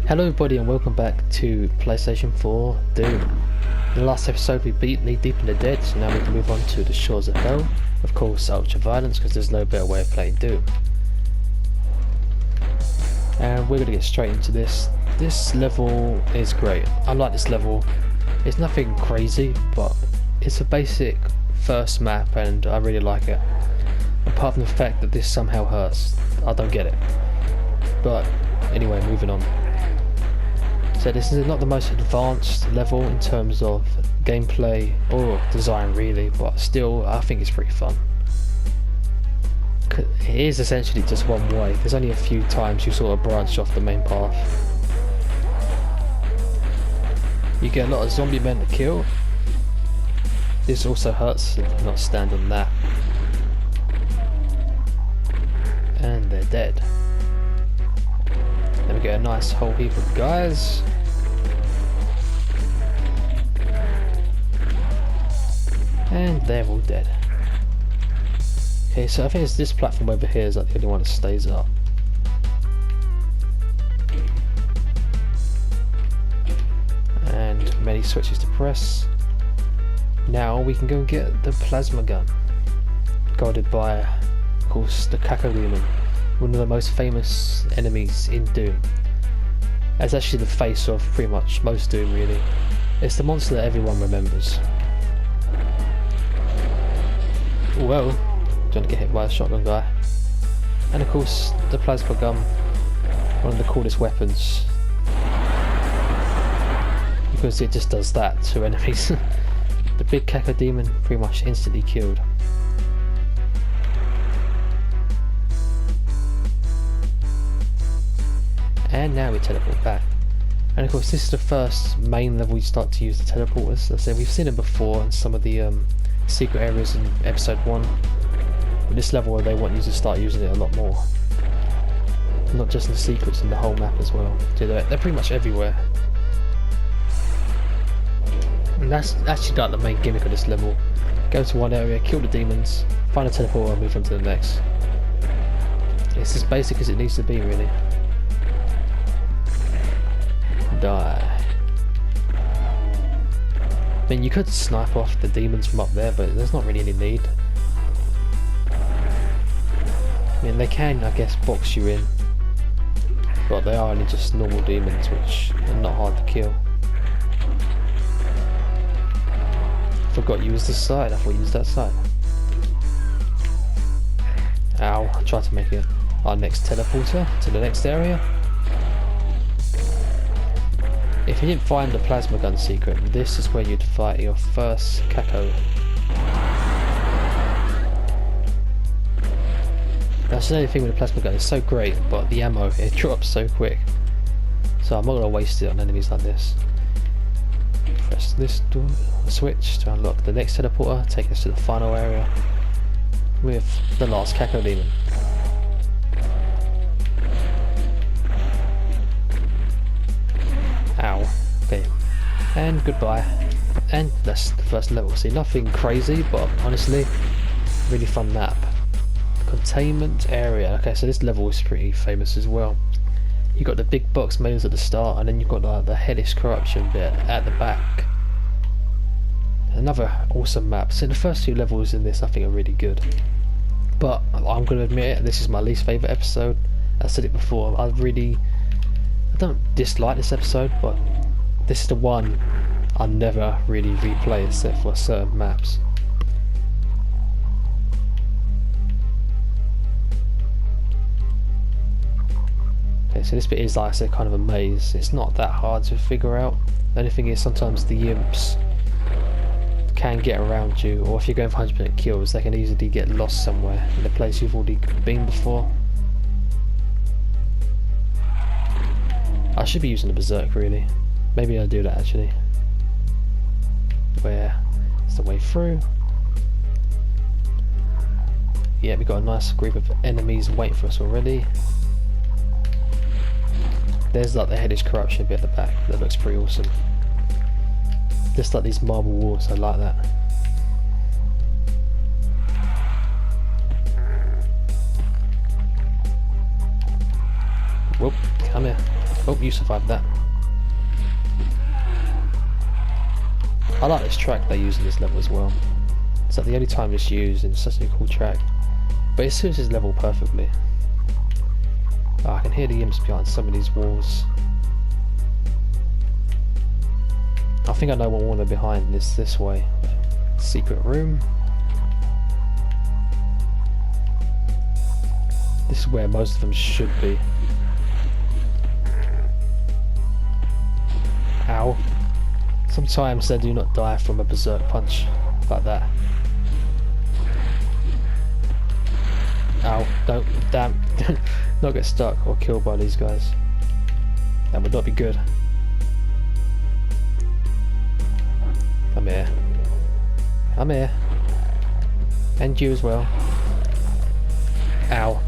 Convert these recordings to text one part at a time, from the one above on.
Hello everybody and welcome back to PlayStation 4 Doom. In the last episode we beat Knee Deep in the Dead, so now we can move on to the Shores of Hell. Of course ultra violence, because there's no better way of playing Doom. And we're going to get straight into this. This level is great. I like this level. It's nothing crazy, but it's a basic first map and I really like it. Apart from the fact that this somehow hurts. I don't get it. But anyway, moving on. So this is not the most advanced level in terms of gameplay or design really, but still I think it's pretty fun. It is essentially just one way. There's only a few times you sort of branch off the main path. You get a lot of zombie men to kill. This also hurts, so do not stand on that. And they're dead. Then we get a nice whole heap of guys. And they're all dead. Okay, so I think it's this platform over here is like the only one that stays up. And many switches to press. Now we can go and get the plasma gun. Guarded by, of course, the Caco Demon. One of the most famous enemies in Doom. It's actually the face of pretty much most Doom really. It's the monster that everyone remembers. Whoa, don't get hit by a shotgun guy. And of course the plasma gun, one of the coolest weapons. Because it just does that to enemies. The big Caco Demon pretty much instantly killed. And now we teleport back. And of course this is the first main level you start to use the teleporters. As I said, we've seen it before in some of the secret areas in episode 1. But this level they want you to start using it a lot more. Not just in the secrets, in the whole map as well. So they're pretty much everywhere. And that's actually like the main gimmick of this level. Go to one area, kill the demons, find a teleporter and move on to the next. It's as basic as it needs to be really. Die. I mean, you could snipe off the demons from up there, but there's not really any need. I mean, they can, I guess, box you in, but they are only just normal demons, which are not hard to kill. Forgot you was this side, I thought you was that side. Ow, I tried to make it our next teleporter to the next area. If you didn't find the plasma gun secret, this is where you'd fight your first Caco. That's the only thing with the plasma gun, it's so great, but the ammo, it drops so quick. So I'm not going to waste it on enemies like this. Press this door, switch to unlock the next teleporter, take us to the final area with the last Caco Demon. Ow. Okay. And goodbye. And that's the first level. See, nothing crazy, but honestly, really fun map. Containment Area. Okay, so this level is pretty famous as well. You've got the big box maze at the start, and then you've got the hellish corruption bit at the back. Another awesome map. So the first two levels in this I think are really good. But I'm going to admit it, this is my least favourite episode. I said it before, I don't dislike this episode, but this is the one I'll never really replay except for certain maps. Okay, so this bit is, like I said, kind of a maze. It's not that hard to figure out. The only thing is sometimes the imps can get around you, or if you're going for 100% kills they can easily get lost somewhere in a place you've already been before. I should be using the berserk really. Maybe I'll do that actually. Where it's the way through. Yeah, we got a nice group of enemies waiting for us already. There's like the hellish corruption bit at the back. That looks pretty awesome. Just like these marble walls, I like that. Whoop, come here. Oh, you survived that. I like this track they use in this level as well. It's like the only time it's used, and it's such a cool track. But it suits this level perfectly. Oh, I can hear the imps behind some of these walls. I think I know what one are behind this way. Secret room. This is where most of them should be. Ow. Sometimes they do not die from a berserk punch like that. Ow, don't, damn, not get stuck or killed by these guys. That would not be good. Come here. I'm here. And you as well. Ow.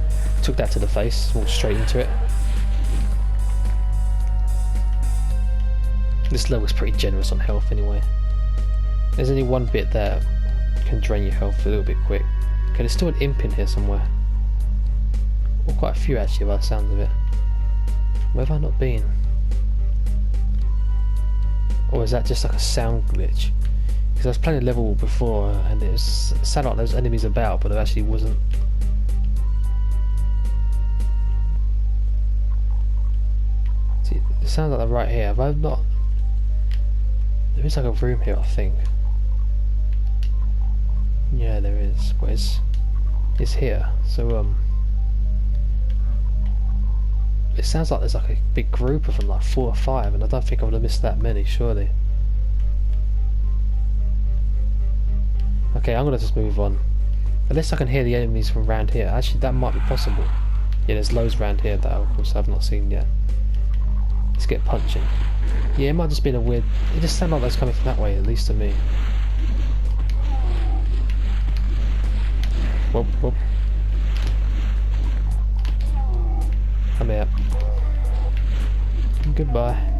Took that to the face, walked straight into it. This level's pretty generous on health anyway. There's only one bit that can drain your health a little bit quick. Okay, there's still an imp in here somewhere. Well, quite a few actually by the sounds of it. Where have I not been? Or is that just like a sound glitch? Because I was playing a level before and it sounded like there was enemies about, but there actually wasn't. See, it sounds like they're right here. Have I not? There is like a room here, I think. Yeah, there is. But it's here. So it sounds like there's like a big group of them, like 4 or 5, and I don't think I would have missed that many, surely. Okay, I'm gonna just move on. Unless I can hear the enemies from around here. Actually, that might be possible. Yeah, there's loads around here that of course I've not seen yet. Let's get punching. Yeah, it might just be a weird... It just sounded like that's coming from that way, at least to me. Whoop, whoop. I'm here. Goodbye.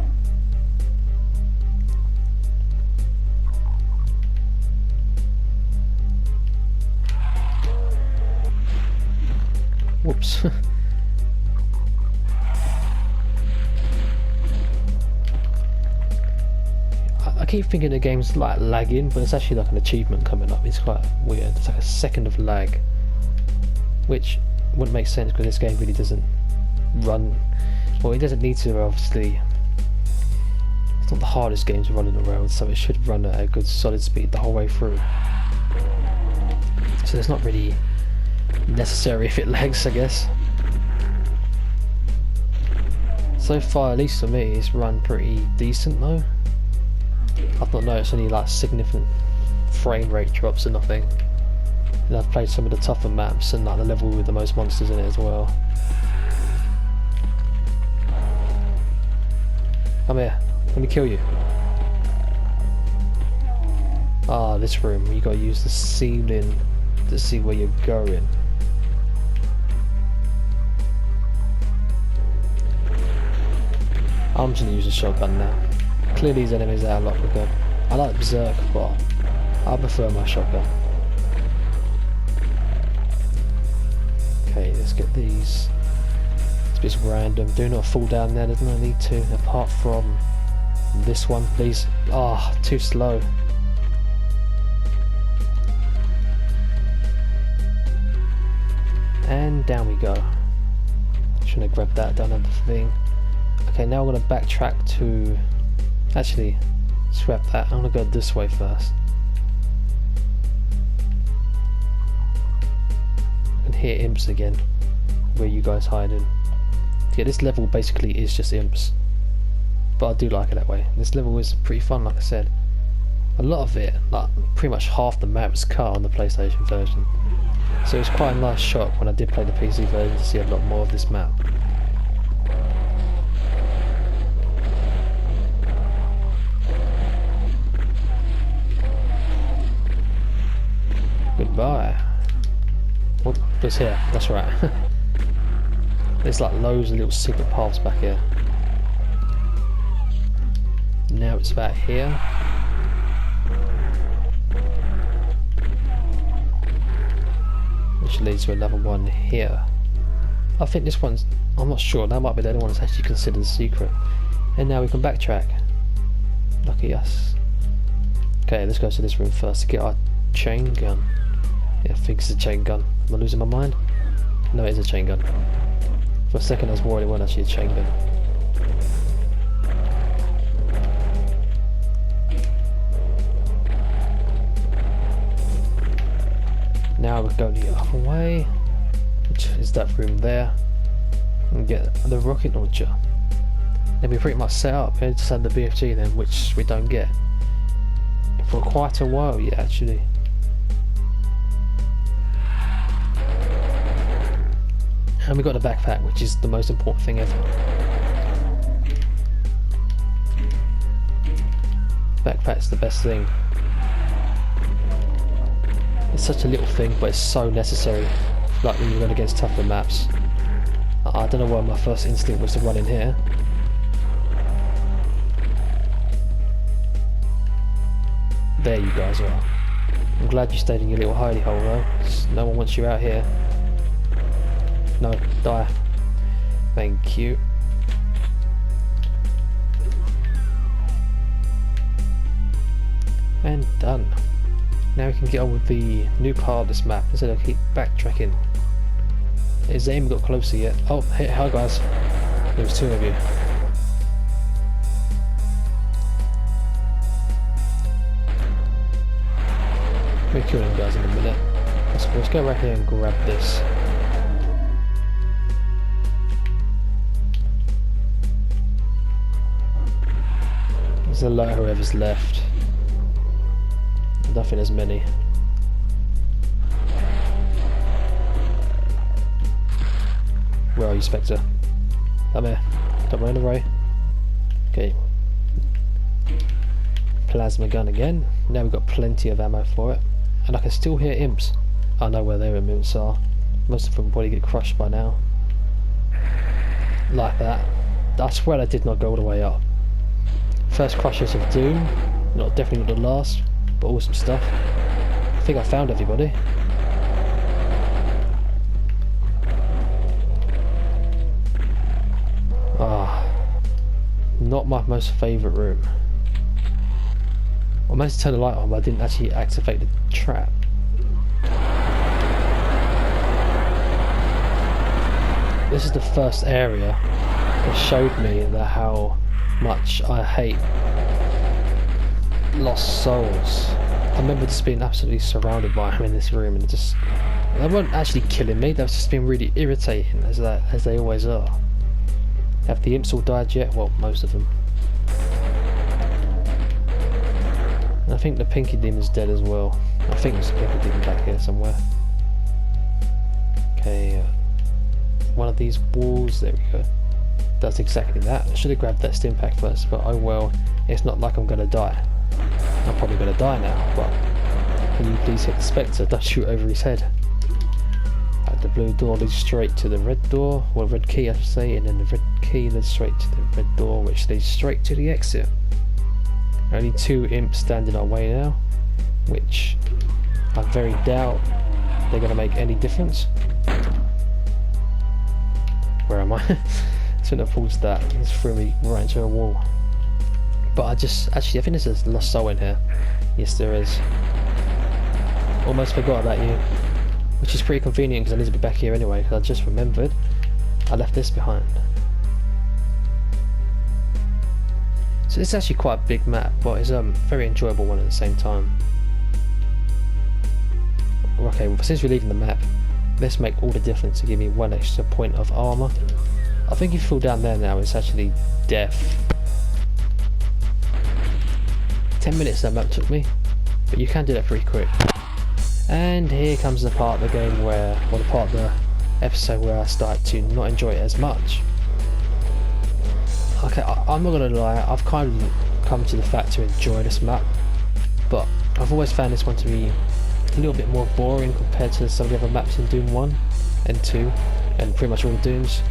Whoops. I keep thinking the game's like lagging, but it's actually like an achievement coming up. It's quite weird. It's like a second of lag, which wouldn't make sense because this game really doesn't run. Well, it doesn't need to, obviously. It's not the hardest game to run in the world, so it should run at a good solid speed the whole way through. So it's not really necessary if it lags, I guess. So far, at least for me, it's run pretty decent though. I've not noticed any like significant frame rate drops or nothing. And I've played some of the tougher maps and like the level with the most monsters in it as well. Come here, let me kill you. Ah, this room, you gotta use the ceiling to see where you're going. I'm just gonna use a shotgun now. Clear these enemies out a lot quicker. I like Berserk, but I prefer my shotgun. Okay, let's get these. It's a bit random. Do not fall down there, there's no need to, apart from this one, please. Ah, oh, too slow. And down we go. Shouldn't have grabbed that, don't have the thing. Okay, now I'm going to backtrack to... Actually, scrap that. I'm going to go this way first. I can hear imps again. Where you guys hiding? Yeah, this level basically is just imps. But I do like it that way. This level is pretty fun, like I said. A lot of it, like pretty much half the map was cut on the PlayStation version. So it was quite a nice shock when I did play the PC version to see a lot more of this map. Goodbye. What was here? That's right. There's like loads of little secret paths back here. Now it's about here. Which leads to another one here. I think this one's, I'm not sure, that might be the only one that's actually considered a secret. And now we can backtrack. Lucky us. Okay, let's go to this room first to get our chain gun. Yeah, I think it's a chain gun. Am I losing my mind? No, it is a chain gun. For a second I was worried it wasn't actually a chain gun. Now we're going the other way, which is that room there, and get the rocket launcher. Then we pretty much set up, and just had the BFG then, which we don't get for quite a while yet actually. And we got the backpack, which is the most important thing ever. Backpack's the best thing. It's such a little thing, but it's so necessary, like when you're going against tougher maps. I don't know why my first instinct was to run in here. There you guys are. I'm glad you stayed in your little hidey hole though. No one wants you out here. No, die. Thank you. And done. Now we can get on with the new part of this map instead of keep backtracking. Has aim got closer yet? Oh, hey, hi guys. There's two of you. We'll kill them guys in a minute. Let's go right here and grab this. There's a lot of whoever's left. Nothing as many. Where are you, Spectre? Come here. Don't run away. Okay. Plasma gun again. Now we've got plenty of ammo for it. And I can still hear imps. I know where their imps are. Most of them probably get crushed by now. Like that. I swear I did not go all the way up. First crushes of doom. Definitely not the last. But awesome stuff. I think I found everybody. Not my most favourite room. I managed to turn the light on, but I didn't actually activate the trap. This is the first area that showed me that how much I hate lost souls. I remember just being absolutely surrounded by them in this room, and they weren't actually killing me. They were just being really irritating, as they always are. Have the imps all died yet? Well, most of them. And I think the pinky demon's dead as well. I think there's a pinky demon back here somewhere. Okay, one of these walls. There we go. Does exactly that. I should have grabbed that stim pack first, but oh well. It's not like I'm gonna die. I'm probably gonna die now, but can you please hit the Spectre? Don't shoot over his head. The blue door leads straight to the red door, well, red key I should say, and then the red key leads straight to the red door, which leads straight to the exit. Only two imps stand in our way now, which I very doubt they're going to make any difference. Where am I? Shouldn't have paused that. It just threw me right into a wall. But I think there's a lost soul in here. Yes, there is. Almost forgot about you. Which is pretty convenient because I need to be back here anyway, because I just remembered I left this behind. So this is actually quite a big map, but it's a very enjoyable one at the same time. Okay, well, since we're leaving the map, let's make all the difference to give me one extra point of armour. I think if you fall down there now, it's actually death. 10 minutes that map took me, but you can do that pretty quick. And here comes the part of the game where, or the part of the episode where I start to not enjoy it as much. Okay, I'm not gonna lie, I've kind of come to the fact to enjoy this map, but I've always found this one to be a little bit more boring compared to some of the other maps in Doom 1 and 2, and pretty much all Dooms.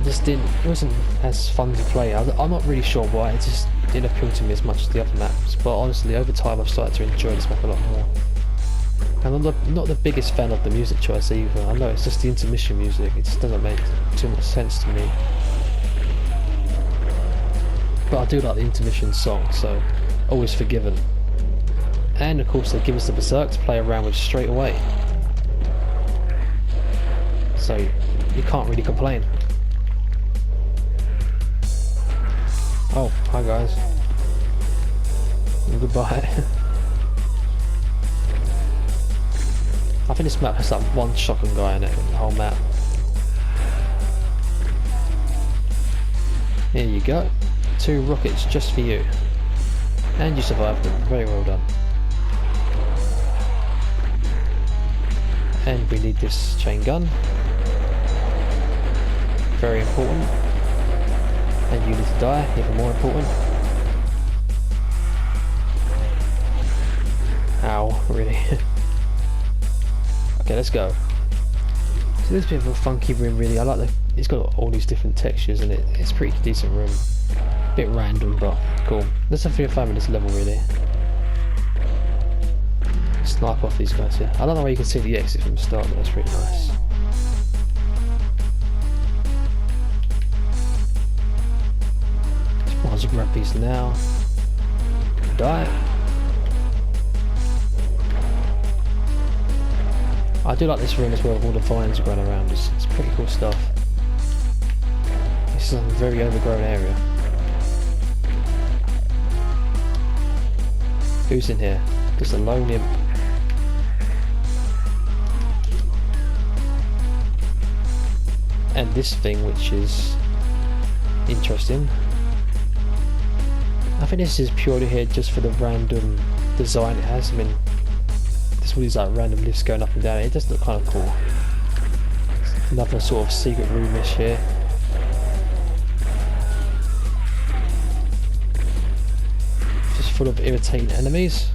It wasn't as fun to play. I'm not really sure why, it just didn't appeal to me as much as the other maps, but honestly over time I've started to enjoy this map a lot more. And I'm not the biggest fan of the music choice either. I know it's just the intermission music, it just doesn't make too much sense to me. But I do like the intermission song, so always forgiven. And of course they give us the Berserk to play around with straight away. So you can't really complain. Oh, hi guys. Goodbye. I think this map has that one shotgun guy in it, the whole map. Here you go. 2 rockets just for you. And you survived them. Very well done. And we need this chain gun. Very important. And you need to die, even more important. Ow, really? Okay, let's go. So this is a bit of a funky room really. I like the, it's got all these different textures in it. It's a pretty decent room. Bit random but cool. There's something to find in this level really. Snipe off these guys here. I don't know where you can see the exit from the start, but that's pretty nice. Might as well grab these now. Die. I do like this room as well with all the vines growing around. It's pretty cool stuff. This is a very overgrown area. Who's in here? Just a lone imp. And this thing, which is interesting. I think this is purely here just for the random design it has. I mean, there's all these like random lifts going up and down. It does look kind of cool. Another sort of secret room-ish here. Just full of irritating enemies.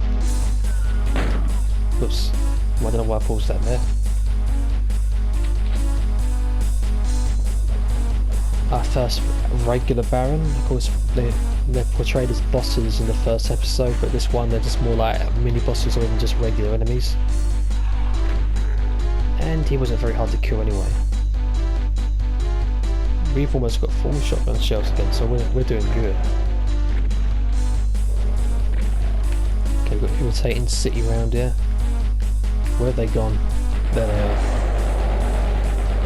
Oops. I don't know why I paused that there. Our first regular Baron. Of course, they're portrayed as bosses in the first episode, but this one they're just more like mini bosses or even just regular enemies. And he wasn't very hard to kill anyway. We've almost got 4 shotgun shells again, so we're doing good. Okay, we've got irritating city around here. Where have they gone? There they are.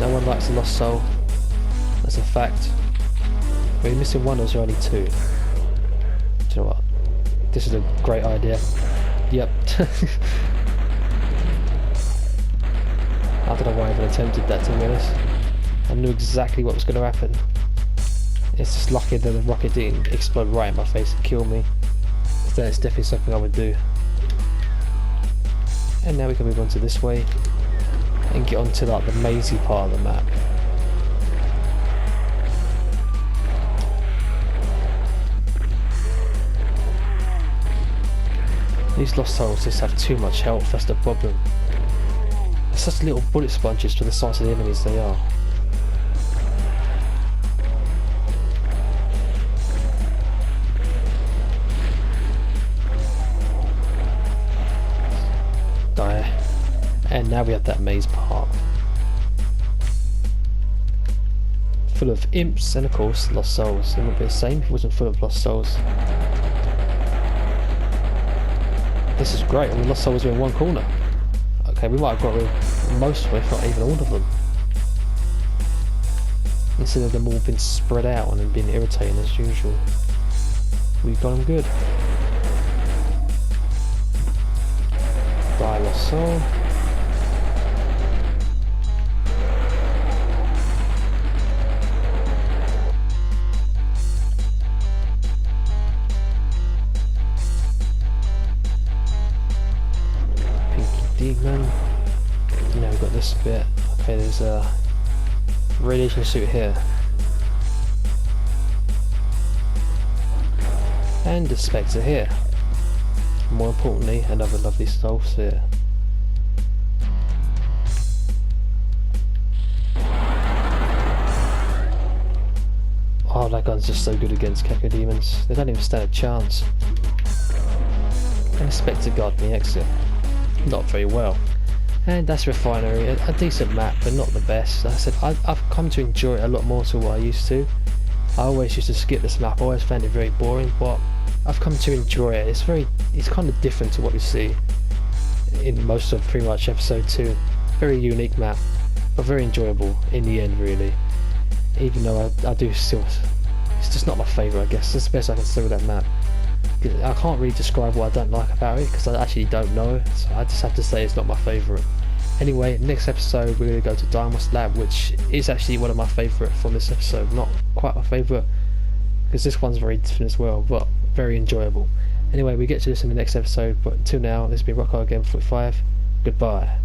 No one likes a lost soul. That's a fact. We're missing 1, or is there only 2? Do you know what? This is a great idea. Yep. I don't know why I even attempted that, to be honest. I knew exactly what was going to happen. It's just lucky that the rocket didn't explode right in my face and kill me. So that's definitely something I would do. And now we can move on to this way and get on to like the mazy part of the map. These lost souls just have too much health, that's the problem. They're such little bullet sponges for the size of the enemies they are. Die. And now we have that maze part. Full of imps and of course lost souls. It wouldn't be the same if it wasn't full of lost souls. This is great, and the lost souls are in one corner. Okay, we might have got rid of most of them, if not even all of them. Instead of them all being spread out and being irritating as usual. We've got them good. Die, lost soul. Demon. Now we've got this bit. Okay, there's a radiation suit here. And a Spectre here. More importantly, another lovely soul sphere. Oh, that gun's just so good against Keko demons. They don't even stand a chance. And a Spectre guard in the exit. Not very well. And that's Refinery, a decent map, but not the best. Like I said, I've come to enjoy it a lot more to what I used to. I always used to skip this map, I always found it very boring, but I've come to enjoy it. It's kind of different to what you see in most of pretty much episode 2. Very unique map, but very enjoyable in the end, really. Even though I do still, it's just not my favourite, I guess. That's the best I can say with that map. I can't really describe what I don't like about it, because I actually don't know, so I just have to say it's not my favourite. Anyway, next episode we're going to go to Diamond's Lab, which is actually one of my favourite from this episode. Not quite my favourite, because this one's very different as well, but very enjoyable. Anyway, we get to this in the next episode, but until now, this has been Rocco again, 45. Goodbye.